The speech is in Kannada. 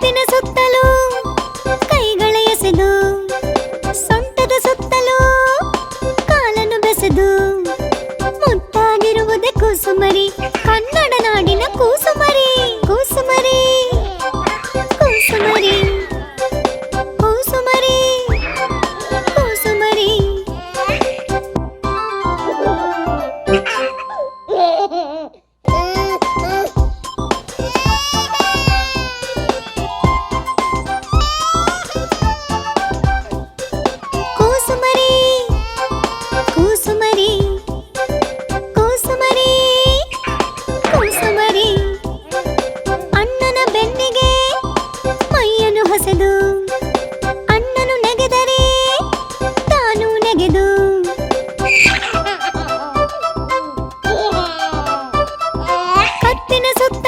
ಕತ್ತಿನ ಸುತ್ತಲೂ ಕೈಗಳ ಎಸೆದು, ಸೊಂಟದ ಸುತ್ತಲೂ ಕಾಲನ್ನು ಬೆಸೆದು, ಮುತ್ತಾಗಿರುವುದೇ ಕೂಸುಮರಿ, ಕನ್ನಡ ನಾಡಿನ ಕೂಸುಮರಿ. ಕೂಸುಮರಿ ಕೂಸುಮರಿ ಕೂಸುಮರಿ ಕೂಸುಮರಿ. ಕೂಸುಮರಿ ಕೂಸುಮರಿ ಕೂಸುಮರಿ ಕೂಸುಮರಿ. ಅಣ್ಣನ ಬೆನ್ನಿಗೆ ಮೈಯನ್ನು ಹೊಸೆದು, ಅಣ್ಣನು ನೆಗೆದರೆ ತಾನು ನೆಗೆದು, ಕತ್ತಿನ ಸುತ್ತ